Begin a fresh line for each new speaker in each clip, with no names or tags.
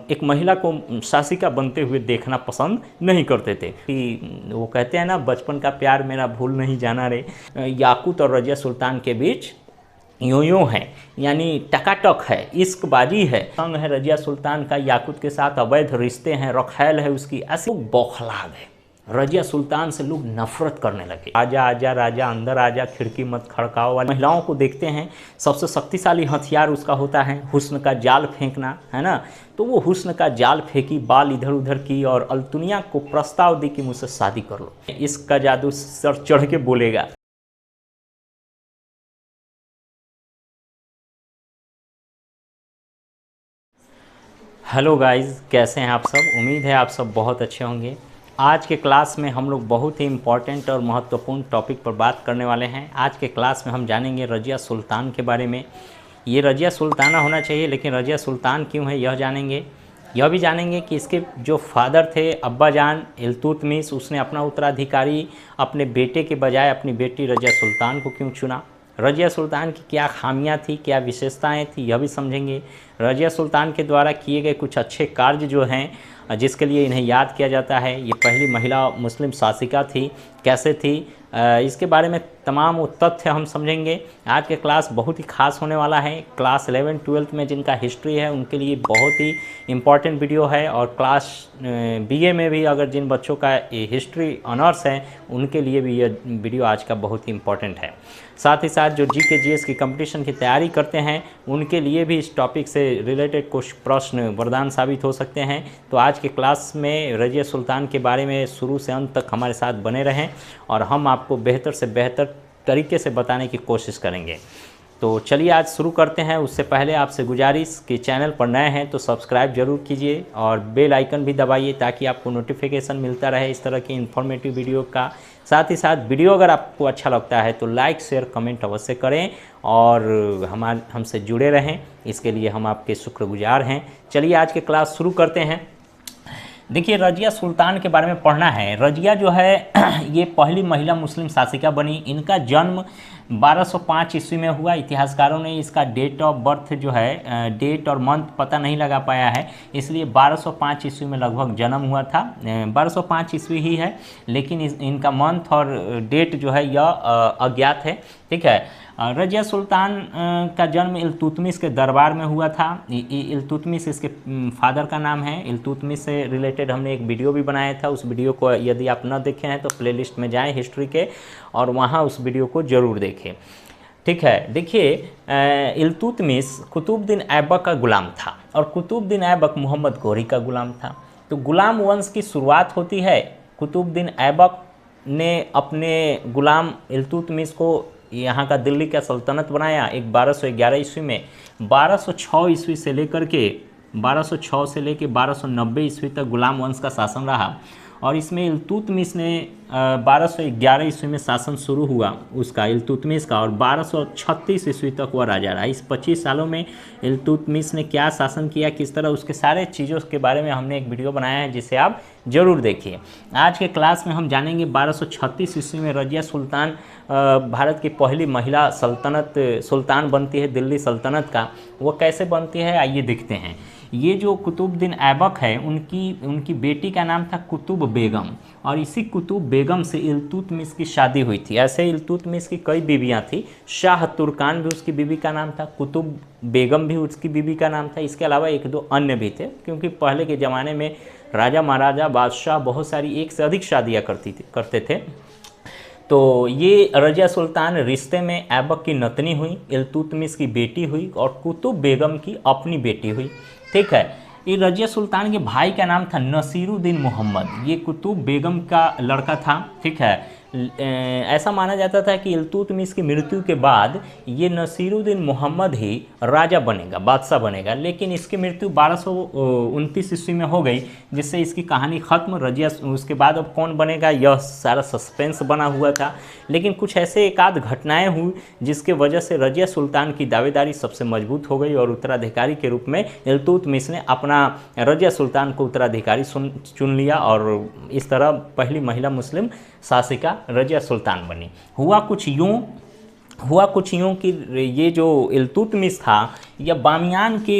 एक महिला को शासिका बनते हुए देखना पसंद नहीं करते थे। कि वो कहते हैं ना, बचपन का प्यार मेरा भूल नहीं जाना रे। याकूत और रजिया सुल्तान के बीच यूं है, यानी टकाटक है, इश्कबाजी है, संग है रजिया सुल्तान का याकूत के साथ, अवैध रिश्ते हैं, रखैल है उसकी, ऐसे लोग बौखला गए। रजिया सुल्तान से लोग नफरत करने लगे। आजा आजा राजा, अंदर आजा, खिड़की मत खड़काओ वाली महिलाओं को देखते हैं। सबसे शक्तिशाली हथियार उसका होता है हुस्न का जाल फेंकना, है ना। तो वो हुस्न का जाल फेंकी, बाल इधर उधर की और अल्तुनिया को प्रस्ताव दी कि मुझसे शादी कर लो। इसका जादू सर चढ़ के बोलेगा। हेलो गाइस, कैसे हैं आप सब। उम्मीद है आप सब बहुत अच्छे होंगे। आज के क्लास में हम लोग बहुत ही इम्पॉर्टेंट और महत्वपूर्ण टॉपिक पर बात करने वाले हैं। आज के क्लास में हम जानेंगे रजिया सुल्तान के बारे में। ये रजिया सुल्ताना होना चाहिए, लेकिन रजिया सुल्तान क्यों है यह जानेंगे। यह भी जानेंगे कि इसके जो फादर थे अब्बा जान इल्तुतमिश, उसने अपना उत्तराधिकारी अपने बेटे के बजाय अपनी बेटी रजिया सुल्तान को क्यों चुना। रजिया सुल्तान की क्या खामियां थी, क्या विशेषताएं थी, यह भी समझेंगे। रजिया सुल्तान के द्वारा किए गए कुछ अच्छे कार्य जो हैं, जिसके लिए इन्हें याद किया जाता है। ये पहली महिला मुस्लिम शासिका थी, कैसे थी, इसके बारे में तमाम वो तथ्य हम समझेंगे। आज के क्लास बहुत ही खास होने वाला है। क्लास 11-12 में जिनका हिस्ट्री है उनके लिए बहुत ही इम्पॉर्टेंट वीडियो है, और क्लास बीए में भी अगर जिन बच्चों का हिस्ट्री ऑनर्स है उनके लिए भी यह वीडियो आज का बहुत ही इम्पॉर्टेंट है। साथ ही साथ जो जीके जीएस की कंपटीशन की तैयारी करते हैं उनके लिए भी इस टॉपिक से रिलेटेड कुछ प्रश्न वरदान साबित हो सकते हैं। तो आज के क्लास में रजिया सुल्तान के बारे में शुरू से अंत तक हमारे साथ बने रहें, और हम आपको बेहतर से बेहतर तरीके से बताने की कोशिश करेंगे। तो चलिए आज शुरू करते हैं। उससे पहले आपसे गुजारिश कि चैनल पर नए हैं तो सब्सक्राइब जरूर कीजिए और बेल आइकन भी दबाइए, ताकि आपको नोटिफिकेशन मिलता रहे इस तरह की इन्फॉर्मेटिव वीडियो का। साथ ही साथ वीडियो अगर आपको अच्छा लगता है तो लाइक शेयर कमेंट अवश्य करें और हमसे जुड़े रहें, इसके लिए हम आपके शुक्रगुजार हैं। चलिए आज के क्लास शुरू करते हैं। देखिए, रजिया सुल्तान के बारे में पढ़ना है। रजिया जो है ये पहली महिला मुस्लिम शासिका बनी। इनका जन्म 1205 ईस्वी में हुआ। इतिहासकारों ने इसका डेट ऑफ बर्थ जो है, डेट और मंथ पता नहीं लगा पाया है, इसलिए 1205 ईस्वी में लगभग जन्म हुआ था। 1205 ईस्वी ही है, लेकिन इनका मंथ और डेट जो है यह अज्ञात है। ठीक है। रजिया सुल्तान का जन्म इल्तुतमिश के दरबार में हुआ था। इल्तुतमिश इसके फादर का नाम है। इल्तुतमिश से रिलेटेड हमने एक वीडियो भी बनाया था। उस वीडियो को यदि आप न देखे हैं तो प्लेलिस्ट में जाएं हिस्ट्री के, और वहाँ उस वीडियो को ज़रूर देखें। ठीक है। देखिए, इल्तुतमिश कुतुबुद्दीन ऐबक का गुलाम था, और कुतुबुद्दीन ऐबक मोहम्मद गौरी का गुलाम था। तो गुलाम वंश की शुरुआत होती है। कुतुबुद्दीन ऐबक ने अपने गुलाम इल्तुतमिश को यहाँ का दिल्ली का सल्तनत बनाया एक 1211 ईस्वी में। 1206 ईस्वी से लेकर के 1206 से लेकर 1290 ईस्वी तक गुलाम वंश का शासन रहा, और इसमें इल्तुतमिश ने 1211 ईस्वी में शासन शुरू हुआ उसका, इल्तुतमिश का, और 1236 ईस्वी तक वह राजा रहा। इस 25 सालों में इल्तुतमिश ने क्या शासन किया, किस तरह, उसके सारे चीज़ों के बारे में हमने एक वीडियो बनाया है, जिसे आप ज़रूर देखिए। आज के क्लास में हम जानेंगे 1236 ईस्वी में रजिया सुल्तान भारत की पहली महिला सुल्तान बनती है दिल्ली सल्तनत का। वो कैसे बनती है आइए देखते हैं। ये जो कुतुबुद्दीन ऐबक है उनकी बेटी का नाम था कुतुब बेगम, और इसी कुतुब बेगम से इल्तुतमिश की शादी हुई थी। ऐसे इल्तुतमिश की कई बीवियां थी। शाह तुर्कान भी उसकी बीवी का नाम था, कुतुब बेगम भी उसकी बीवी का नाम था। इसके अलावा एक दो अन्य भी थे, क्योंकि पहले के ज़माने में राजा महाराजा बादशाह बहुत सारी एक से अधिक शादियाँ करते थे। तो ये रजिया सुल्तान रिश्ते में ऐबक की नतनी हुई, इल्तुतमिश की बेटी हुई, और कुतुब बेगम की अपनी बेटी हुई। ठीक है। ये रजिया सुल्तान के भाई का नाम था नसीरुद्दीन मोहम्मद। ये कुतुब बेगम का लड़का था। ठीक है। ऐसा माना जाता था कि इल्तुतमिश की मृत्यु के बाद ये नसीरुद्दीन मोहम्मद ही राजा बनेगा, बादशाह बनेगा, लेकिन इसकी मृत्यु 1229 ईस्वी में हो गई, जिससे इसकी कहानी ख़त्म। रजिया उसके बाद अब कौन बनेगा यह सारा सस्पेंस बना हुआ था। लेकिन कुछ ऐसे एकाध घटनाएं हुई जिसके वजह से रजिया सुल्तान की दावेदारी सबसे मजबूत हो गई, और उत्तराधिकारी के रूप में इल्तुतमिश ने अपना रजिया सुल्तान को उत्तराधिकारी चुन लिया, और इस तरह पहली महिला मुस्लिम शासिका रजिया सुल्तान बनी। हुआ कुछ यूँ कि ये जो इल्तुतमिश था यह बामियान के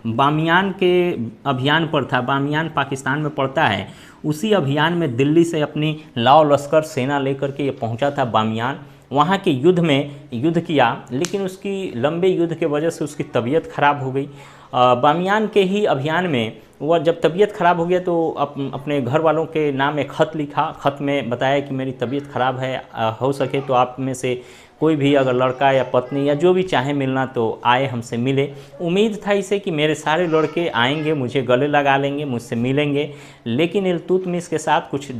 बामियान के अभियान पर था। बामियान पाकिस्तान में पड़ता है। उसी अभियान में दिल्ली से अपनी लाव लश्कर सेना लेकर के ये पहुंचा था बामियान। वहाँ के युद्ध में युद्ध किया, लेकिन उसकी लंबे युद्ध के वजह से उसकी तबीयत खराब हो गई। बामियान के ही अभियान में वह जब तबीयत ख़राब हो गया तो अपने घर वालों के नाम एक ख़त लिखा। ख़त में बताया कि मेरी तबीयत ख़राब है, हो सके तो आप में से कोई भी अगर लड़का या पत्नी या जो भी चाहे मिलना तो आए, हमसे मिले। उम्मीद था इसे कि मेरे सारे लड़के आएंगे, मुझे गले लगा लेंगे, मुझसे मिलेंगे। लेकिन इल्तुतमिश के साथ कुछ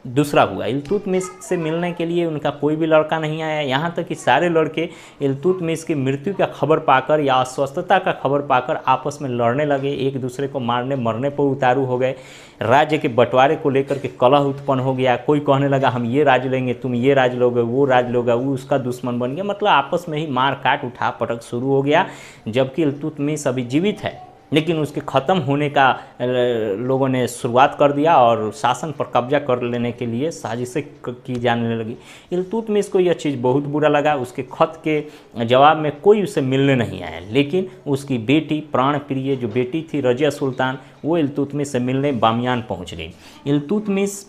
दूसरा हुआ। इल्तुतमिश से मिलने के लिए उनका कोई भी लड़का नहीं आया। यहाँ तक कि सारे लड़के इल्तुतमिश की मृत्यु का खबर पाकर या अस्वस्थता का खबर पाकर आपस में लड़ने लगे, एक दूसरे को मारने मरने पर उतारू हो गए। राज्य के बंटवारे को लेकर के कलह उत्पन्न हो गया। कोई कहने लगा हम ये राज्य लेंगे, तुम ये राज्य लोगे, वो राज्य लोगे, वो उसका दुश्मन बन गया। मतलब आपस में ही मार काट उठा पटक शुरू हो गया। जबकि इल्तुतमिश अभी जीवित है, लेकिन उसके ख़त्म होने का लोगों ने शुरुआत कर दिया और शासन पर कब्जा कर लेने के लिए साजिशें की जाने लगी। इल्तुतमिश को यह चीज़ बहुत बुरा लगा। उसके ख़त के जवाब में कोई उसे मिलने नहीं आया, लेकिन उसकी बेटी, प्राण प्रिय जो बेटी थी रजिया सुल्तान, वो इल्तुतमिश से मिलने बामियान पहुंच गई। इल्तुतमिश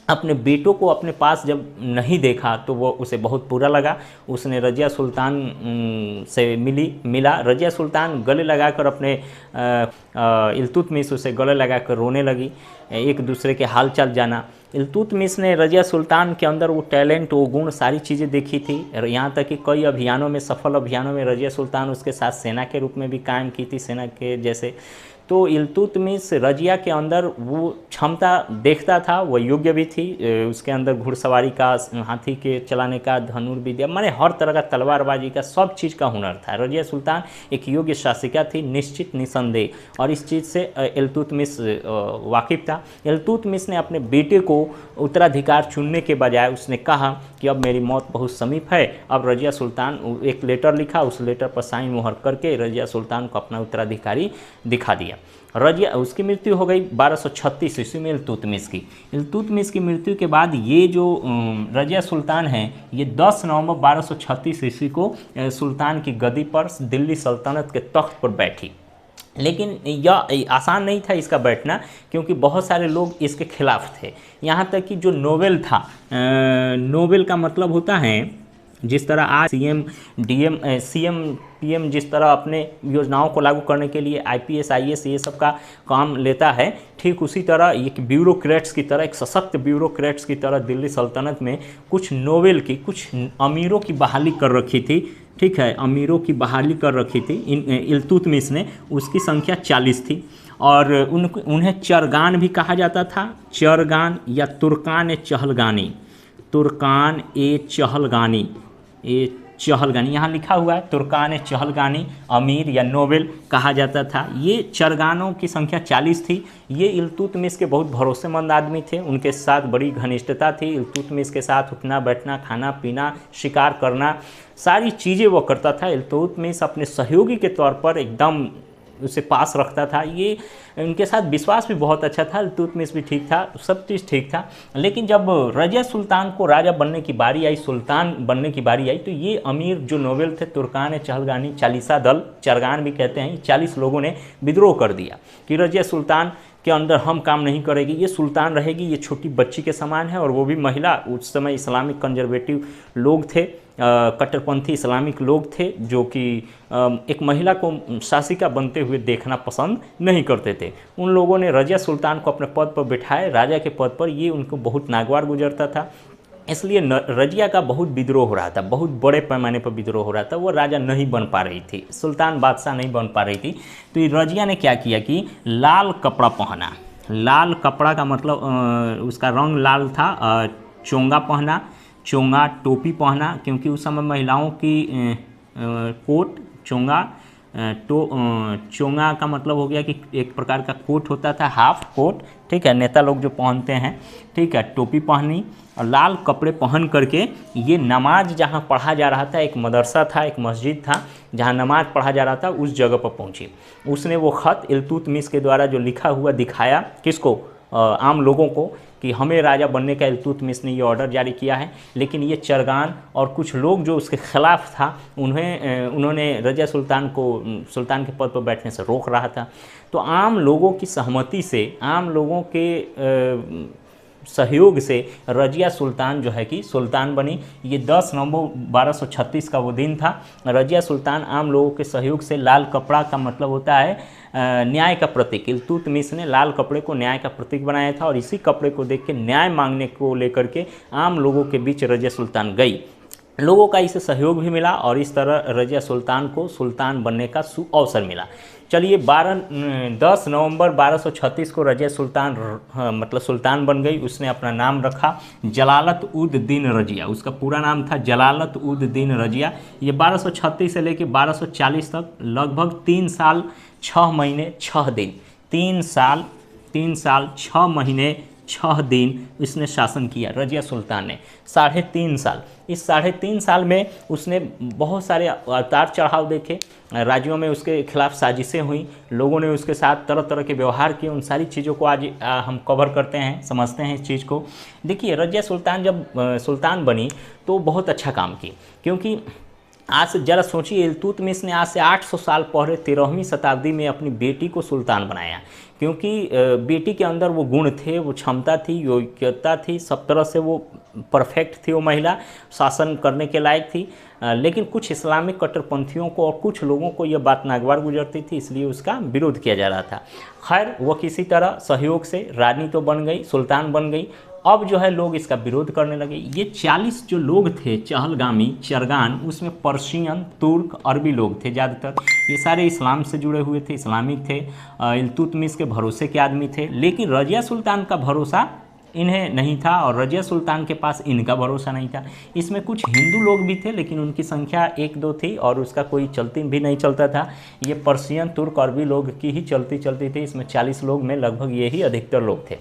अपने बेटों को अपने पास जब नहीं देखा तो वो उसे बहुत बुरा लगा। उसने रजिया सुल्तान से मिला। रजिया सुल्तान गले लगाकर अपने इल्तुतमिश उसे गले लगाकर रोने लगी। एक दूसरे के हाल चाल जाना। इल्तुतमिश ने रजिया सुल्तान के अंदर वो टैलेंट, वो गुण, सारी चीज़ें देखी थी। यहाँ तक कि कई अभियानों में, सफल अभियानों में रजिया सुल्तान उसके साथ सेना के रूप में भी कायम की थी, सेना के जैसे। तो इल्तुतमिश रजिया के अंदर वो क्षमता देखता था, वह योग्य भी थी। उसके अंदर घुड़सवारी का, हाथी के चलाने का, धनुर्विद्या, माने हर तरह का, तलवारबाजी का, सब चीज़ का हुनर था। रजिया सुल्तान एक योग्य शासिका थी, निश्चित निसंदेह, और इस चीज़ से इल्तुतमिश वाकिफ था। इल्तुतमिश ने अपने बेटे को उत्तराधिकार चुनने के बजाय उसने कहा कि अब मेरी मौत बहुत समीप है। अब रजिया सुल्तान एक लेटर लिखा, उस लेटर पर साइन मुहर करके रजिया सुल्तान को अपना उत्तराधिकारी दिखा दिया। रजिया, उसकी मृत्यु हो गई 1236 ईस्वी में इल्तुतमिश की। इल्तुतमिश की मृत्यु के बाद ये जो रजिया सुल्तान हैं, ये 10 नवंबर 1236 ईस्वी को सुल्तान की गद्दी पर दिल्ली सल्तनत के तख्त पर बैठी। लेकिन यह आसान नहीं था इसका बैठना, क्योंकि बहुत सारे लोग इसके खिलाफ थे। यहाँ तक कि जो नोबेल था, नोबेल का मतलब होता है जिस तरह आज सीएम, डीएम, सीएम, पीएम जिस तरह अपने योजनाओं को लागू करने के लिए आईपीएस, आईएएस ये सब का काम लेता है, ठीक उसी तरह एक ब्यूरोक्रेट्स की तरह, एक सशक्त ब्यूरोक्रेट्स की तरह दिल्ली सल्तनत में कुछ नोबेल की, कुछ अमीरों की बहाली कर रखी थी। ठीक है, अमीरों की बहाली कर रखी थी इल्तुतमिश ने। उसकी संख्या 40 थी और उन्हें चरगान भी कहा जाता था। चरगान या तुर्कान ए चहलगानी, तुर्कान ए चहलगानी, ए चहलगानी यहाँ लिखा हुआ है, तुर्कान ए चहलगानी, अमीर या नोबेल कहा जाता था। ये चरगानों की संख्या 40 थी। ये इल्तुतमिश के बहुत भरोसेमंद आदमी थे, उनके साथ बड़ी घनिष्ठता थी। इल्तुतमिश के साथ उठना बैठना, खाना पीना, शिकार करना, सारी चीज़ें वो करता था। इल्तुतमिश अपने सहयोगी के तौर पर एकदम उसे पास रखता था। ये उनके साथ विश्वास भी बहुत अच्छा था। इल्तुतमिश भी ठीक था, सब चीज़ ठीक था। लेकिन जब रजिया सुल्तान को राजा बनने की बारी आई, सुल्तान बनने की बारी आई, तो ये अमीर जो नोबेल थे, तुर्कान ए चहलगानी, चालीसा दल, चरगान भी कहते हैं, 40 लोगों ने विद्रोह कर दिया कि रजिया सुल्तान के अंदर हम काम नहीं करेगी, ये सुल्तान रहेगी, ये छोटी बच्ची के समान है। और वो भी महिला। उस समय इस्लामिक कंजर्वेटिव लोग थे, कट्टरपंथी इस्लामिक लोग थे, जो कि एक महिला को शासिका बनते हुए देखना पसंद नहीं करते थे। उन लोगों ने रजिया सुल्तान को अपने पद पर बिठाए, राजा के पद पर। ये उनको बहुत नागवार गुजरता था, इसलिए रजिया का बहुत विद्रोह हो रहा था, बहुत बड़े पैमाने पर विद्रोह हो रहा था। वो राजा नहीं बन पा रही थी, सुल्तान बादशाह नहीं बन पा रही थी। तो ये रजिया ने क्या किया कि लाल कपड़ा पहना। लाल कपड़ा का मतलब उसका रंग लाल था। चोंगा पहना, चोंगा, टोपी पहना, क्योंकि उस समय महिलाओं की कोट, चोंगा, चोंगा का मतलब हो गया कि एक प्रकार का कोट होता था, हाफ कोट, ठीक है, नेता लोग जो पहनते हैं, ठीक है। टोपी पहनी और लाल कपड़े पहन करके ये नमाज जहाँ पढ़ा जा रहा था, एक मदरसा था, एक मस्जिद था जहाँ नमाज पढ़ा जा रहा था, उस जगह पर पहुँची। उसने वो ख़त इल्तुतमिश के द्वारा जो लिखा हुआ दिखाया, किसको? आम लोगों को कि हमें राजा बनने का इल्तुतमिश ने ये ऑर्डर जारी किया है। लेकिन ये चरगान और कुछ लोग जो उसके खिलाफ था उन्होंने रजिया सुल्तान को सुल्तान के पद पर बैठने से रोक रहा था। तो आम लोगों की सहमति से, आम लोगों के सहयोग से रजिया सुल्तान जो है कि सुल्तान बनी। ये 10 नवंबर 1236 का वो दिन था। रजिया सुल्तान आम लोगों के सहयोग से, लाल कपड़ा का मतलब होता है न्याय का प्रतीक, इल्तुतमिश ने लाल कपड़े को न्याय का प्रतीक बनाया था और इसी कपड़े को देख के न्याय मांगने को लेकर के आम लोगों के बीच रजिया सुल्तान गई। लोगों का इसे सहयोग भी मिला और इस तरह रजिया सुल्तान को सुल्तान बनने का सुअवसर मिला। चलिए 10 नवंबर 1236 को रजिया सुल्तान मतलब सुल्तान बन गई। उसने अपना नाम रखा जलालत उद दीन रजिया। उसका पूरा नाम था जलालत उद दीन रजिया। ये 1236 से लेकर 1240 तक लगभग 3 साल 6 महीने 6 दिन 3 साल 6 महीने 6 दिन इसने शासन किया रजिया सुल्तान ने। 3.5 साल। इस 3.5 साल में उसने बहुत सारे उतार चढ़ाव देखे, राज्यों में उसके खिलाफ साजिशें हुई, लोगों ने उसके साथ तरह तरह के व्यवहार किए। उन सारी चीज़ों को आज हम कवर करते हैं, समझते हैं इस चीज़ को। देखिए रजिया सुल्तान जब सुल्तान बनी तो बहुत अच्छा काम की, क्योंकि आज से जरा सोचिए इल्तुतमिश ने आज से 800 साल पहले 13वीं शताब्दी में अपनी बेटी को सुल्तान बनाया, क्योंकि बेटी के अंदर वो गुण थे, वो क्षमता थी, योग्यता थी, सब तरह से वो परफेक्ट थी। वो महिला शासन करने के लायक थी। लेकिन कुछ इस्लामिक कट्टरपंथियों को और कुछ लोगों को यह बात नागवार गुजरती थी, इसलिए उसका विरोध किया जा रहा था। खैर वो किसी तरह सहयोग से रानी तो बन गई, सुल्तान बन गई। अब जो है लोग इसका विरोध करने लगे। ये 40 जो लोग थे चहलगामी चरगान, उसमें पर्शियन, तुर्क, अरबी लोग थे ज़्यादातर। ये सारे इस्लाम से जुड़े हुए थे, इस्लामिक थे, इल्तुतमिश के भरोसे के आदमी थे। लेकिन रजिया सुल्तान का भरोसा इन्हें नहीं था और रजिया सुल्तान के पास इनका भरोसा नहीं था। इसमें कुछ हिंदू लोग भी थे, लेकिन उनकी संख्या 1-2 थी और उसका कोई चलती भी नहीं चलता था। ये पर्शियन, तुर्क, अरबी लोग की ही चलती थी। इसमें 40 लोग में लगभग यही अधिकतर लोग थे।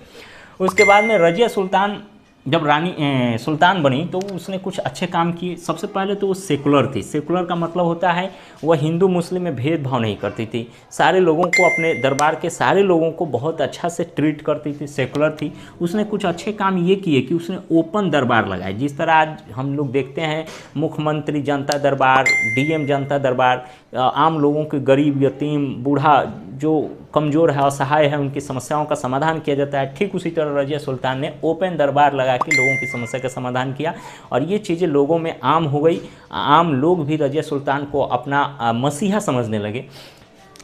उसके बाद में रजिया सुल्तान जब रानी सुल्तान बनी तो उसने कुछ अच्छे काम किए। सबसे पहले तो वो सेकुलर थी। सेकुलर का मतलब होता है वह हिंदू मुस्लिम में भेदभाव नहीं करती थी, सारे लोगों को, अपने दरबार के सारे लोगों को बहुत अच्छा से ट्रीट करती थी, सेकुलर थी। उसने कुछ अच्छे काम ये किए कि उसने ओपन दरबार लगाए। जिस तरह आज हम लोग देखते हैं मुख्यमंत्री जनता दरबार, डीएम जनता दरबार, आम लोगों के गरीब, यतीम, बूढ़ा, जो कमज़ोर है, असहाय है, उनकी समस्याओं का समाधान किया जाता है। ठीक उसी तरह रजिया सुल्तान ने ओपन दरबार लगा के लोगों की समस्या का समाधान किया और ये चीज़ें लोगों में आम हो गई। आम लोग भी रजिया सुल्तान को अपना मसीहा समझने लगे।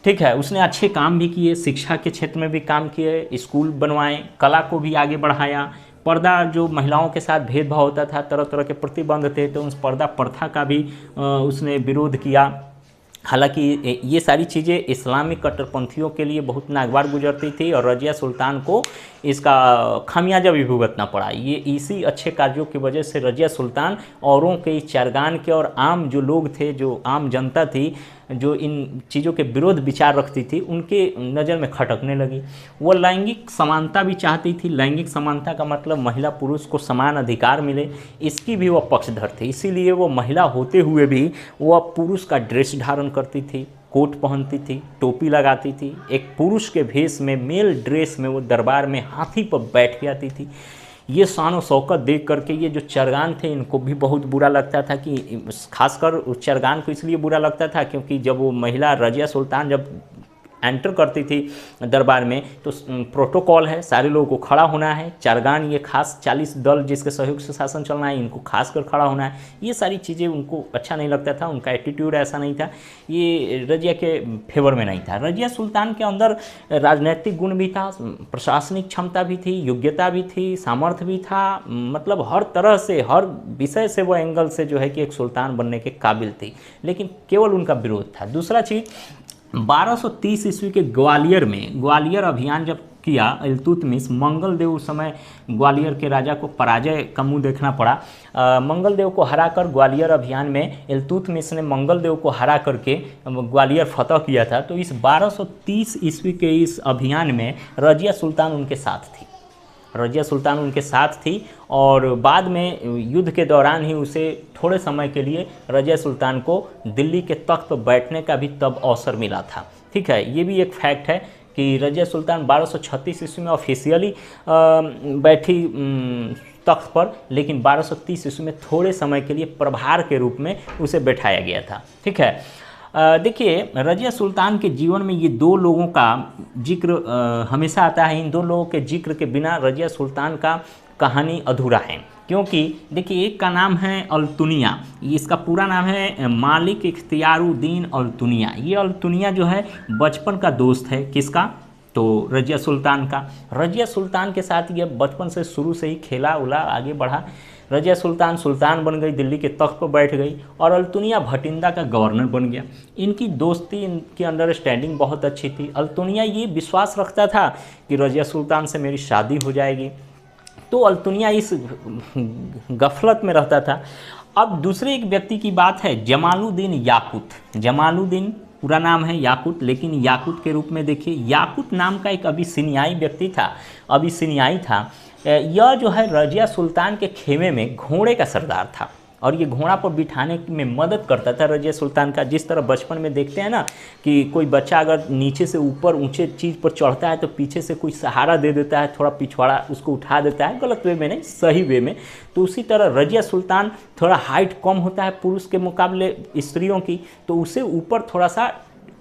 ठीक है, उसने अच्छे काम भी किए, शिक्षा के क्षेत्र में भी काम किए, स्कूल बनवाए, कला को भी आगे बढ़ाया। पर्दा, जो महिलाओं के साथ भेदभाव होता था, तरह तरह के प्रतिबंध थे, तो उस पर्दा प्रथा का भी उसने विरोध किया। हालांकि ये सारी चीज़ें इस्लामिक कट्टरपंथियों के लिए बहुत नागवार गुजरती थी और रजिया सुल्तान को इसका खामियाजा भी भुगतना पड़ा। ये इसी अच्छे कार्यों की वजह से रजिया सुल्तान औरों के, चरगान के और आम जो लोग थे, जो आम जनता थी, जो इन चीज़ों के विरोध विचार रखती थी, उनके नज़र में खटकने लगी। वो लैंगिक समानता भी चाहती थी। लैंगिक समानता का मतलब महिला पुरुष को समान अधिकार मिले, इसकी भी वह पक्षधर थी। इसीलिए वो महिला होते हुए भी वह पुरुष का ड्रेस धारण करती थी, कोट पहनती थी, टोपी लगाती थी, एक पुरुष के भेष में, मेल ड्रेस में वो दरबार में हाथी पर बैठ जाती थी। ये शान और शौकत देख करके ये जो चरगान थे इनको भी बहुत बुरा लगता था, कि खासकर उस चरगान को इसलिए बुरा लगता था क्योंकि जब वो महिला रजिया सुल्तान जब एंटर करती थी दरबार में तो प्रोटोकॉल है, सारे लोगों को खड़ा होना है। चरगान ये खास 40 दल जिसके सहयोग से शासन चलना है, इनको खास कर खड़ा होना है। ये सारी चीज़ें उनको अच्छा नहीं लगता था, उनका एटीट्यूड ऐसा नहीं था, ये रजिया के फेवर में नहीं था। रजिया सुल्तान के अंदर राजनीतिक गुण भी था, प्रशासनिक क्षमता भी थी, योग्यता भी थी, सामर्थ्य भी था, मतलब हर तरह से, हर विषय से वो एंगल से जो है कि एक सुल्तान बनने के काबिल थी। लेकिन केवल उनका विरोध था। दूसरा चीज़, 1230 ईस्वी के ग्वालियर अभियान जब किया इल्तुतमिश, मंगल देव उस समय ग्वालियर के राजा को पराजय का मुंह देखना पड़ा। मंगल देव को हराकर ग्वालियर अभियान में इल्तुतमिश ने मंगल देव को हरा करके ग्वालियर फतह किया था। तो इस 1230 ईस्वी के इस अभियान में रजिया सुल्तान उनके साथ थी। रजिया सुल्तान उनके साथ थी और बाद में युद्ध के दौरान ही उसे थोड़े समय के लिए रजिया सुल्तान को दिल्ली के तख्त पर बैठने का भी तब अवसर मिला था। ठीक है, ये भी एक फैक्ट है कि रज़िया सुल्तान 1236 ईस्वी में ऑफिशियली बैठी तख्त पर, लेकिन 1230 ईस्वी में थोड़े समय के लिए प्रभार के रूप में उसे बैठाया गया था। ठीक है, देखिए रज़िया सुल्तान के जीवन में ये दो लोगों का जिक्र हमेशा आता है। इन दो लोगों के जिक्र के बिना रज़िया सुल्तान का कहानी अधूरा है, क्योंकि देखिए एक का नाम है अल्तुनिया, इसका पूरा नाम है मालिक इख्तियारुद्दीन अल्तुनिया। ये अल्तुनिया जो है बचपन का दोस्त है किसका, तो रज़िया सुल्तान का। रज़िया सुल्तान के साथ ये बचपन से शुरू से ही खेला उला, आगे बढ़ा। रज़िया सुल्तान सुल्तान बन गई, दिल्ली के तख्त पर बैठ गई, और अल्तुनिया भटिंडा का गवर्नर बन गया। इनकी दोस्ती, इनकी अंडरस्टैंडिंग बहुत अच्छी थी। अल्तुनिया ये विश्वास रखता था कि रज़िया सुल्तान से मेरी शादी हो जाएगी, तो अल्तुनिया इस गफलत में रहता था। अब दूसरे एक व्यक्ति की बात है, जमालुद्दीन याकूत। जमालुद्दीन पूरा नाम है याकूत, लेकिन याकूत के रूप में देखिए, याकूत नाम का एक अबिसिनियाई व्यक्ति था, अबिसिनियाई था। यह जो है रज़िया सुल्तान के खेमे में घोड़े का सरदार था, और ये घोड़ा पर बिठाने में मदद करता था रज़िया सुल्तान का। जिस तरह बचपन में देखते हैं ना कि कोई बच्चा अगर नीचे से ऊपर ऊंचे चीज़ पर चढ़ता है तो पीछे से कोई सहारा दे देता है, थोड़ा पिछवाड़ा उसको उठा देता है, गलत वे में नहीं, सही वे में। तो उसी तरह रज़िया सुल्तान, थोड़ा हाइट कम होता है पुरुष के मुकाबले स्त्रियों की, तो उसे ऊपर थोड़ा सा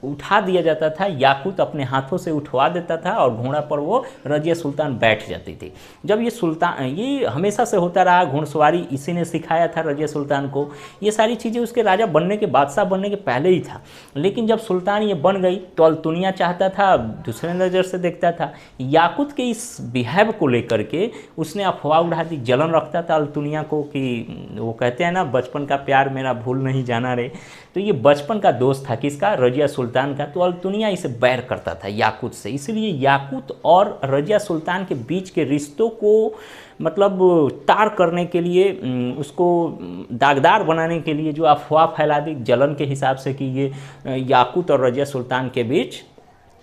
उठा दिया जाता था। याकूत अपने हाथों से उठवा देता था और घोड़ा पर वो रज़िया सुल्तान बैठ जाती थी। जब ये सुल्तान, ये हमेशा से होता रहा, घुड़सवारी इसी ने सिखाया था रज़िया सुल्तान को। ये सारी चीज़ें उसके राजा बनने के, बादशाह बनने के पहले ही था। लेकिन जब सुल्तान ये बन गई तो अल्तुनिया चाहता था, दूसरे नज़र से देखता था। याकूत के इस बिहेव को लेकर के उसने अफवाह उड़ा दी, जलन रखता था अल्तुनिया को, कि वो कहते हैं ना बचपन का प्यार मेरा भूल नहीं जाना रे। तो ये बचपन का दोस्त था किसका, रज़िया सुल्तान का। तो अल्तुनिया इसे बैर करता था याकूत से, इसलिए याकूत और रज़िया सुल्तान के बीच के रिश्तों को मतलब तार करने के लिए, उसको दागदार बनाने के लिए जो अफवाह फैला दी जलन के हिसाब से कि ये याकूत और रज़िया सुल्तान के बीच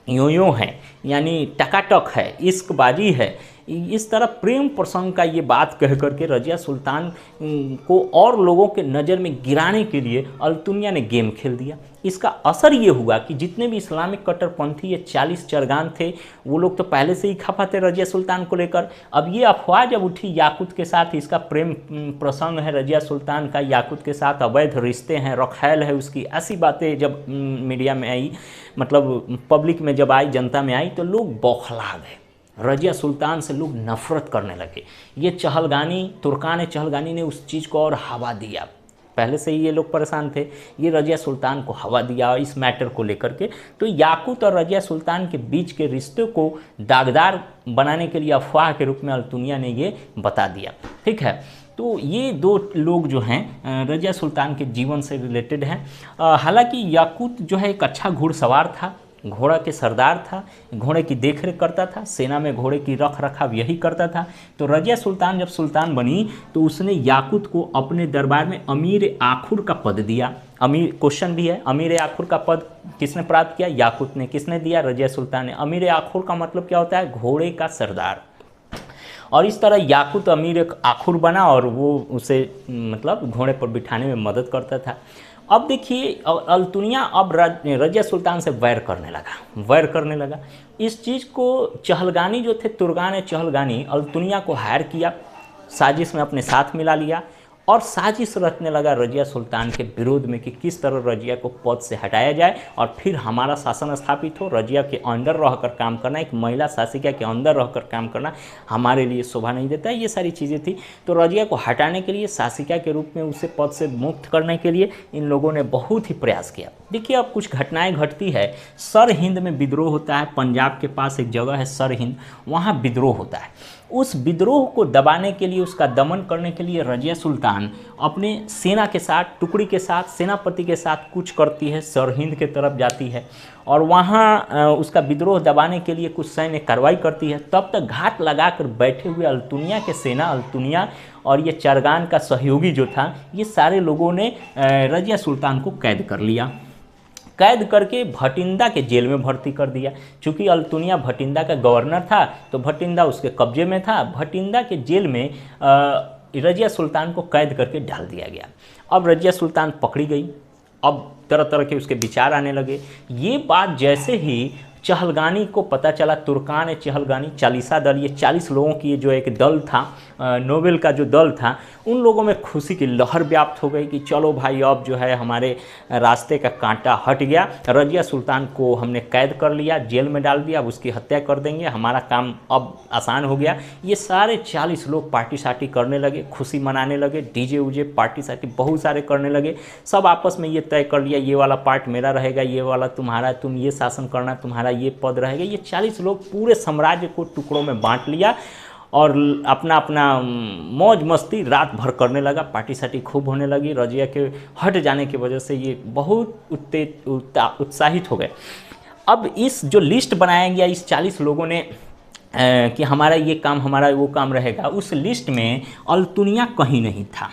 यूं है, यानी टकाटक है, इश्कबाजी है, इस तरह प्रेम प्रसंग का ये बात कह करके रज़िया सुल्तान को और लोगों के नज़र में गिराने के लिए अल्तुनिया ने गेम खेल दिया। इसका असर ये हुआ कि जितने भी इस्लामिक कट्टरपंथी ये 40 चरगान थे, वो लोग तो पहले से ही खफा थे रज़िया सुल्तान को लेकर। अब ये अफवाह जब उठी याकूत के साथ इसका प्रेम प्रसंग है, रज़िया सुल्तान का याकूत के साथ अवैध रिश्ते हैं, रखैल है उसकी, ऐसी बातें जब मीडिया में आई, मतलब पब्लिक में जब आई, जनता में आई, तो लोग बौखला गए। रज़िया सुल्तान से लोग नफ़रत करने लगे। ये चहलगानी, तुर्कान चहलगानी ने उस चीज़ को और हवा दिया। पहले से ही ये लोग परेशान थे, ये रज़िया सुल्तान को हवा दिया इस मैटर को लेकर के। तो याकूत और रज़िया सुल्तान के बीच के रिश्ते को दागदार बनाने के लिए अफवाह के रूप में अल्तुनिया ने ये बता दिया। ठीक है, तो ये दो लोग जो हैं रज़िया सुल्तान के जीवन से रिलेटेड हैं। हालांकि याकूत जो है एक अच्छा घुड़सवार था, घोड़ा के सरदार था, घोड़े की देखरेख करता था, सेना में घोड़े की रख रखाव यही करता था। तो रज़िया सुल्तान जब सुल्तान बनी तो उसने याकूत को अपने दरबार में अमीर आखुर का पद दिया। अमीर, क्वेश्चन भी है, अमीर आखुर का पद किसने प्राप्त किया, याकूत ने। किसने दिया, रज़िया सुल्तान ने। अमीर आखुर का मतलब क्या होता है, घोड़े का सरदार। और इस तरह याकूत अमीर आखुर बना और वो उसे मतलब घोड़े पर बिठाने में मदद करता था। अब देखिए अल्तुनिया अब रज़िया सुल्तान से वैर करने लगा। इस चीज़ को चहलगानी जो थे, तुर्कान चहलगानी, अल्तुनिया को हायर किया, साजिश में अपने साथ मिला लिया और साजिश रचने लगा रज़िया सुल्तान के विरोध में कि किस तरह रज़िया को पद से हटाया जाए और फिर हमारा शासन स्थापित हो। रज़िया के अंदर रहकर काम करना, एक महिला शासिका के अंदर रहकर काम करना हमारे लिए शोभा नहीं देता है, ये सारी चीज़ें थी। तो रज़िया को हटाने के लिए, शासिका के रूप में उसे पद से मुक्त करने के लिए इन लोगों ने बहुत ही प्रयास किया। देखिए अब कुछ घटनाएं घटती है। सरहिंद में विद्रोह होता है, पंजाब के पास एक जगह है सरहिंद, वहाँ विद्रोह होता है। उस विद्रोह को दबाने के लिए, उसका दमन करने के लिए रज़िया सुल्तान अपने सेना के साथ, टुकड़ी के साथ, सेनापति के साथ कूच करती है, सरहिंद के तरफ जाती है और वहाँ उसका विद्रोह दबाने के लिए कुछ सैन्य कार्रवाई करती है। तब तक घात लगाकर बैठे हुए अल्तुनिया के सेना, अल्तुनिया और ये चरगान का सहयोगी जो था, ये सारे लोगों ने रज़िया सुल्तान को कैद कर लिया। कैद करके भटिंडा के जेल में भर्ती कर दिया। चूँकि अल्तुनिया भटिंडा का गवर्नर था तो भटिंडा उसके कब्जे में था। भटिंडा के जेल में रज़िया सुल्तान को कैद करके डाल दिया गया। अब रज़िया सुल्तान पकड़ी गई। अब तरह तरह के उसके विचार आने लगे। ये बात जैसे ही चहलगानी को पता चला, तुर्कान चहलगानी चालीसा दल, ये 40 लोगों की जो एक दल था, नोबेल का जो दल था, उन लोगों में खुशी की लहर व्याप्त हो गई कि चलो भाई अब जो है हमारे रास्ते का कांटा हट गया, रजिया सुल्तान को हमने कैद कर लिया, जेल में डाल दिया, अब उसकी हत्या कर देंगे, हमारा काम अब आसान हो गया। ये सारे 40 लोग पार्टी सार्टी करने लगे, खुशी मनाने लगे, डीजे उजे पार्टी सार्टी बहुत सारे करने लगे। सब आपस में ये तय कर लिया ये वाला पार्ट मेरा रहेगा, ये वाला तुम्हारा, तुम ये शासन करना, तुम्हारा ये पद रहेगा। ये 40 लोग पूरे साम्राज्य को टुकड़ों में बांट लिया और अपना अपना मौज मस्ती रात भर करने लगा, पार्टी सार्टी खूब होने लगी। रजिया के हट जाने की वजह से ये बहुत उत्साहित हो गए। अब इस जो लिस्ट बनाया गया इस 40 लोगों ने कि हमारा ये काम, हमारा वो काम रहेगा, उस लिस्ट में अल्तुनिया कहीं नहीं था।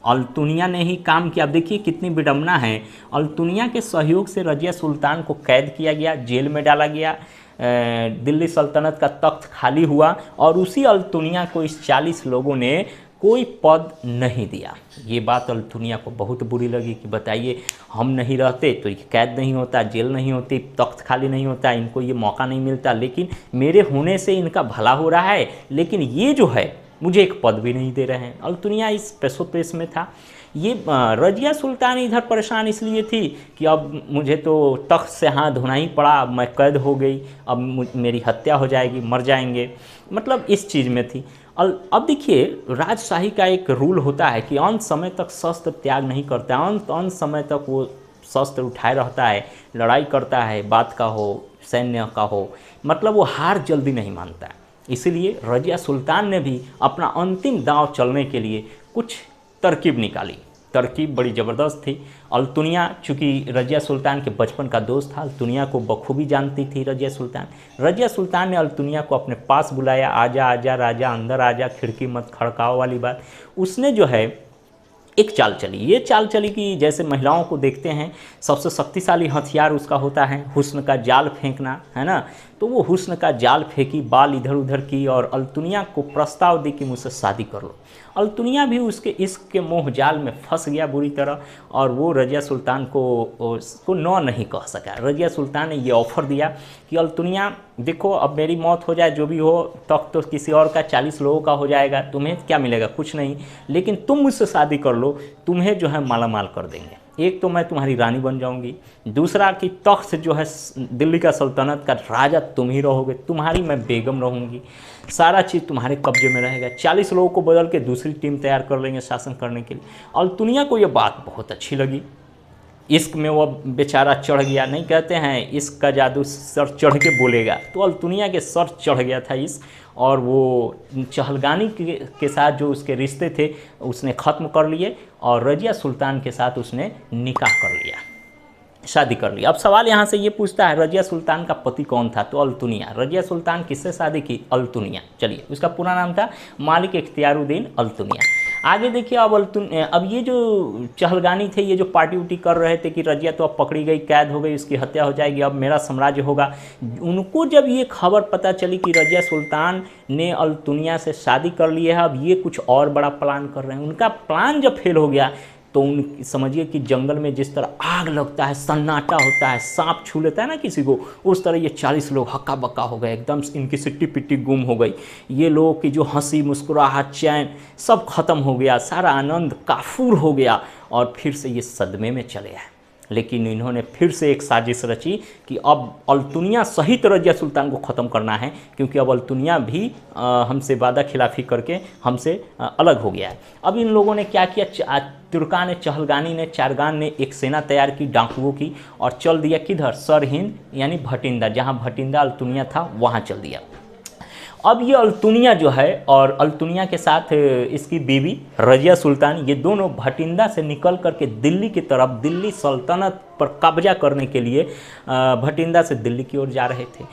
अल्तुनिया ने ही काम किया। अब देखिए कितनी विडंबना है, अल्तुनिया के सहयोग से रजिया सुल्तान को कैद किया गया, जेल में डाला गया, दिल्ली सल्तनत का तख्त खाली हुआ और उसी अल्तुनिया को इस 40 लोगों ने कोई पद नहीं दिया। ये बात अल्तुनिया को बहुत बुरी लगी कि बताइए हम नहीं रहते तो ये कैद नहीं होता, जेल नहीं होती, तख्त खाली नहीं होता, इनको ये मौका नहीं मिलता, लेकिन मेरे होने से इनका भला हो रहा है, लेकिन ये जो है मुझे एक पद भी नहीं दे रहे हैं। अल्तुनिया इस पेशोपेश में था। ये रजिया सुल्तान इधर परेशान इसलिए थी कि अब मुझे तो तख्त से हाथ धोना ही पड़ा, अब मैं कैद हो गई, अब मेरी हत्या हो जाएगी, मर जाएंगे, मतलब इस चीज़ में थी। अब देखिए राजशाही का एक रूल होता है कि अंत समय तक शस्त्र त्याग नहीं करता, अंत समय तक वो शस्त्र उठाए रहता है, लड़ाई करता है, बात का हो, सैन्य का हो, मतलब वो हार जल्दी नहीं मानता है। इसीलिए रजिया सुल्तान ने भी अपना अंतिम दांव चलने के लिए कुछ तरकीब निकाली। तरकीब बड़ी ज़बरदस्त थी। अल्तुनिया चूँकि रजिया सुल्तान के बचपन का दोस्त था, अल्तुनिया को बखूबी जानती थी रजिया सुल्तान। रजिया सुल्तान ने अल्तुनिया को अपने पास बुलाया, आजा आजा राजा, अंदर आजा, खिड़की मत खड़काओ वाली बात। उसने जो है एक चाल चली, ये चाल चली कि जैसे महिलाओं को देखते हैं सबसे शक्तिशाली हथियार उसका होता है हुस्न का जाल फेंकना, है ना, तो वो हुस्न का जाल फेंकी, बाल इधर उधर की और अल्तुनिया को प्रस्ताव दी कि मुझसे शादी कर लो। अल्तुनिया भी उसके इश्क के मोह जाल में फंस गया बुरी तरह और वो रजिया सुल्तान को नो नहीं कह सका। रजिया सुल्तान ने ये ऑफ़र दिया कि अल्तुनिया देखो अब मेरी मौत हो जाए जो भी हो, तख्त तो किसी और का 40 लोगों का हो जाएगा, तुम्हें क्या मिलेगा, कुछ नहीं, लेकिन तुम मुझसे शादी कर लो, तुम्हें जो है माला माल कर देंगे। एक तो मैं तुम्हारी रानी बन जाऊंगी, दूसरा कि तख्त जो है दिल्ली का सल्तनत का राजा तुम ही रहोगे, तुम्हारी मैं बेगम रहूंगी, सारा चीज़ तुम्हारे कब्जे में रहेगा। 40 लोगों को बदल के दूसरी टीम तैयार कर लेंगे शासन करने के लिए। अल्तुनिया को ये बात बहुत अच्छी लगी। इश्क में वो बेचारा चढ़ गया, नहीं कहते हैं इश्क का जादू सर चढ़ के बोलेगा, तो अल्तुनिया के सर चढ़ गया था इश्क और वो चहलगानी के साथ जो उसके रिश्ते थे उसने ख़त्म कर लिए और रजिया सुल्तान के साथ उसने निकाह कर लिया, शादी कर ली। अब सवाल यहाँ से ये पूछता है रजिया सुल्तान का पति कौन था, तो अल्तुनिया। रजिया सुल्तान किससे शादी की, अल्तुनिया। चलिए, उसका पूरा नाम था मालिक इख्तियारुद्दीन अल्तुनिया। आगे देखिए, अब ये जो चहलगानी थे, ये जो पार्टी उटी कर रहे थे कि रजिया तो अब पकड़ी गई, कैद हो गई, उसकी हत्या हो जाएगी, अब मेरा साम्राज्य होगा, उनको जब ये खबर पता चली कि रजिया सुल्तान ने अल्तुनिया से शादी कर ली है, अब ये कुछ और बड़ा प्लान कर रहे हैं, उनका प्लान जब फेल हो गया तो उन समझिए कि जंगल में जिस तरह आग लगता है, सन्नाटा होता है, सांप छू लेता है ना किसी को, उस तरह ये 40 लोग हक्का बक्का हो गए, एकदम इनकी सिट्टी पिट्टी गुम हो गई। ये लोग की जो हंसी मुस्कुराहट चैन सब खत्म हो गया, सारा आनंद काफूर हो गया और फिर से ये सदमे में चले आए। लेकिन इन्होंने फिर से एक साजिश रची कि अब अल्तुनिया सहित रजिया सुल्तान को ख़त्म करना है, क्योंकि अब अल्तुनिया भी हमसे वादा खिलाफ़ी करके हमसे अलग हो गया है। अब इन लोगों ने क्या किया, तुर्कान चहलगानी ने, चारगान ने एक सेना तैयार की डाकुओं की और चल दिया किधर, सरहिंद यानी भटिंडा, जहाँ भटिंडा अल्तुनिया था वहाँ चल दिया। अब ये अल्तुनिया जो है और अल्तुनिया के साथ इसकी बीवी रजिया सुल्तान, ये दोनों भटिंडा से निकल करके दिल्ली की तरफ, दिल्ली सल्तनत पर कब्जा करने के लिए भटिंडा से दिल्ली की ओर जा रहे थे।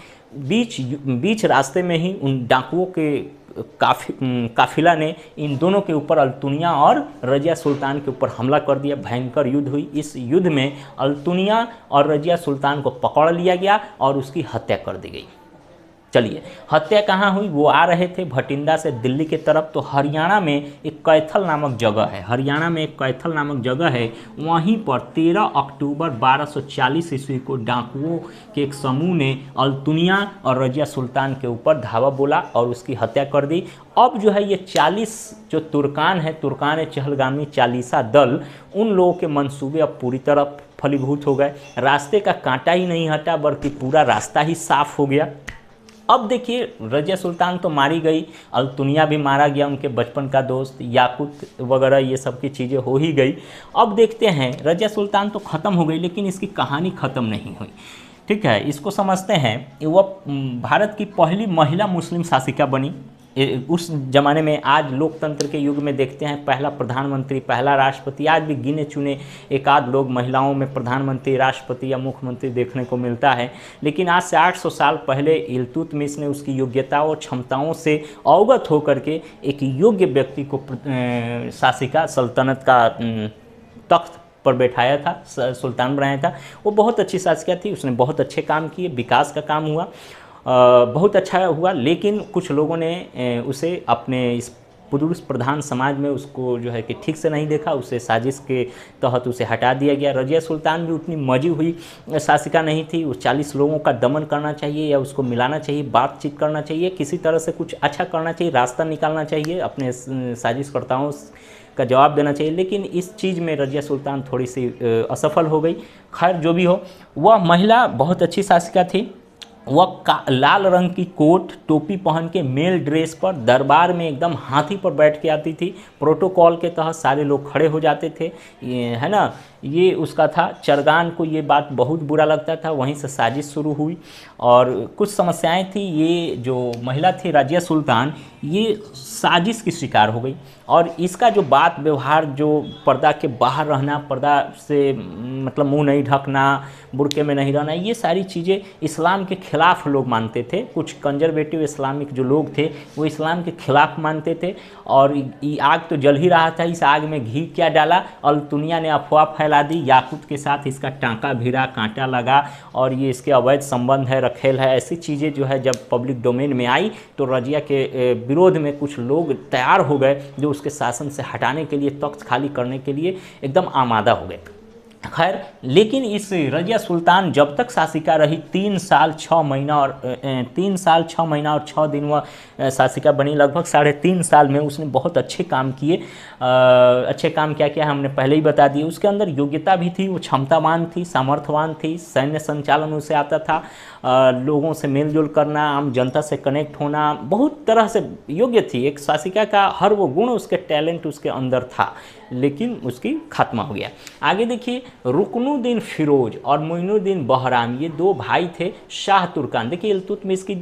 बीच रास्ते में ही उन डाकुओं के काफिला ने इन दोनों के ऊपर, अल्तुनिया और रजिया सुल्तान के ऊपर हमला कर दिया। भयंकर युद्ध हुई। इस युद्ध में अल्तुनिया और रजिया सुल्तान को पकड़ लिया गया और उसकी हत्या कर दी गई। चलिए, हत्या कहाँ हुई? वो आ रहे थे भटिंडा से दिल्ली की तरफ, तो हरियाणा में एक कैथल नामक जगह है, हरियाणा में एक कैथल नामक जगह है, वहीं पर 13 अक्टूबर 1240 ईस्वी को डाकुओं के एक समूह ने अल्तुनिया और रजिया सुल्तान के ऊपर धावा बोला और उसकी हत्या कर दी। अब जो है ये 40 जो तुर्कान चहलगामी चालीसा दल, उन लोगों के मंसूबे अब पूरी तरह फलीभूत हो गए। रास्ते का कांटा ही नहीं हटा बल्कि पूरा रास्ता ही साफ हो गया। अब देखिए, रजिया सुल्तान तो मारी गई, अल्तुनिया भी मारा गया, उनके बचपन का दोस्त, याकूत वगैरह ये सब की चीज़ें हो ही गई। अब देखते हैं, रजिया सुल्तान तो ख़त्म हो गई लेकिन इसकी कहानी ख़त्म नहीं हुई। ठीक है, इसको समझते हैं। वह भारत की पहली महिला मुस्लिम शासिका बनी। उस ज़माने में, आज लोकतंत्र के युग में देखते हैं पहला प्रधानमंत्री, पहला राष्ट्रपति, आज भी गिने चुने एक आध लोग महिलाओं में प्रधानमंत्री, राष्ट्रपति या मुख्यमंत्री देखने को मिलता है। लेकिन आज से 800 साल पहले इल्तुतमिश ने उसकी योग्यता और क्षमताओं से अवगत होकर के एक योग्य व्यक्ति को शासिका सल्तनत का तख्त पर बैठाया था, सुल्तान बनाया था। वो बहुत अच्छी शासिका थी, उसने बहुत अच्छे काम किए, विकास का काम हुआ, बहुत अच्छा हुआ। लेकिन कुछ लोगों ने उसे अपने इस पुरुष प्रधान समाज में उसको जो है कि ठीक से नहीं देखा, उसे साजिश के तहत उसे हटा दिया गया। रजिया सुल्तान भी उतनी मजी हुई शासिका नहीं थी। उस 40 लोगों का दमन करना चाहिए या उसको मिलाना चाहिए, बातचीत करना चाहिए, किसी तरह से कुछ अच्छा करना चाहिए, रास्ता निकालना चाहिए, अपने साजिशकर्ताओं का जवाब देना चाहिए। लेकिन इस चीज़ में रजिया सुल्तान थोड़ी सी असफल हो गई। खैर, जो भी हो, वह महिला बहुत अच्छी शासिका थी। वह लाल रंग की कोट टोपी पहन के मेल ड्रेस पर दरबार में एकदम हाथी पर बैठ के आती थी। प्रोटोकॉल के तहत सारे लोग खड़े हो जाते थे, है ना, ये उसका था। चरगान को ये बात बहुत बुरा लगता था, वहीं से साजिश शुरू हुई और कुछ समस्याएं थी। ये जो महिला थी रजिया सुल्तान, ये साजिश की शिकार हो गई और इसका जो बात व्यवहार, जो पर्दा के बाहर रहना, पर्दा से मतलब मुंह नहीं ढकना, बुर्के में नहीं रहना, ये सारी चीज़ें इस्लाम के खिलाफ लोग मानते थे। कुछ कंजर्वेटिव इस्लामिक जो लोग थे वो इस्लाम के खिलाफ मानते थे। और आग तो जल ही रहा था, इस आग में घी क्या डाला, अल्तुनिया ने अफवाह फैला दी, याकूत के साथ इसका टाँका भिड़ा, कांटा लगा और ये इसके अवैध संबंध है, रखेल है, ऐसी चीज़ें जो है जब पब्लिक डोमेन में आई तो रजिया के विरोध में कुछ लोग तैयार हो गए जो उसके शासन से हटाने के लिए, तख्त खाली करने के लिए एकदम आमादा हो गए। खैर, लेकिन इस रजिया सुल्तान जब तक शासिका रही 3 साल 6 महीना और 6 दिन वह शासिका बनी। लगभग 3.5 साल में उसने बहुत अच्छे काम किए। अच्छे काम क्या किया हमने पहले ही बता दिए। उसके अंदर योग्यता भी थी, वो क्षमतावान थी, सामर्थ्यवान थी, सैन्य संचालन उसे आता था, लोगों से मेलजोल करना, आम जनता से कनेक्ट होना, बहुत तरह से योग्य थी। एक शासिका का हर वो गुण, उसके टैलेंट उसके अंदर था, लेकिन उसकी खात्मा हो गया। आगे देखिए, रुकनुद्दीन फिरोज और मोइनुद्दीन बहराम, ये 2 भाई थे शाह तुर्कान। देखिए, इल्तुतमिश की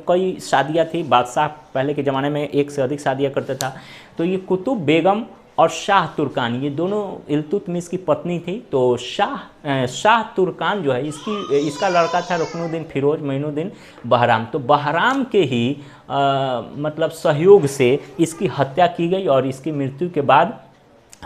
कई शादियाँ थी, बादशाह पहले के ज़माने में एक से अधिक शादियाँ करता था। तो ये कुतुब बेगम और शाह तुर्कान, ये दोनों इल्तुतमिश की पत्नी थी। तो शाह तुर्कान जो है, इसका लड़का था रुकनुद्दीन फिरोज, मोइनुद्दीन बहराम। तो बहराम के ही मतलब सहयोग से इसकी हत्या की गई और इसकी मृत्यु के बाद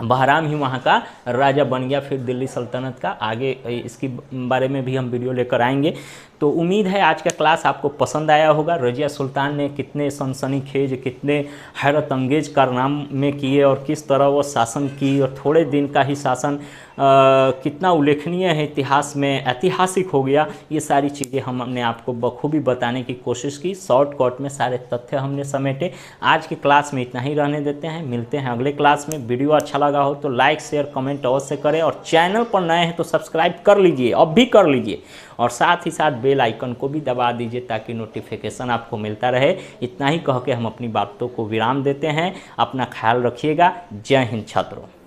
बहराम ही वहाँ का राजा बन गया फिर दिल्ली सल्तनत का। आगे इसके बारे में भी हम वीडियो लेकर आएंगे। तो उम्मीद है आज का क्लास आपको पसंद आया होगा। रजिया सुल्तान ने कितने सनसनीखेज, कितने हैरत अंगेज कारनामे किए और किस तरह वो शासन की, और थोड़े दिन का ही शासन कितना उल्लेखनीय है, इतिहास में ऐतिहासिक हो गया। ये सारी चीज़ें हमने आपको बखूबी बताने की कोशिश की। शॉर्टकट में सारे तथ्य हमने समेटे। आज की क्लास में इतना ही रहने देते हैं, मिलते हैं अगले क्लास में। वीडियो अच्छा लगा हो तो लाइक शेयर कमेंट अवश्य करें और चैनल पर नए हैं तो सब्सक्राइब कर लीजिए, अब भी कर लीजिए, और साथ ही साथ बेल आइकन को भी दबा दीजिए ताकि नोटिफिकेशन आपको मिलता रहे। इतना ही कह के हम अपनी बातों को विराम देते हैं। अपना ख्याल रखिएगा। जय हिंद छात्रों।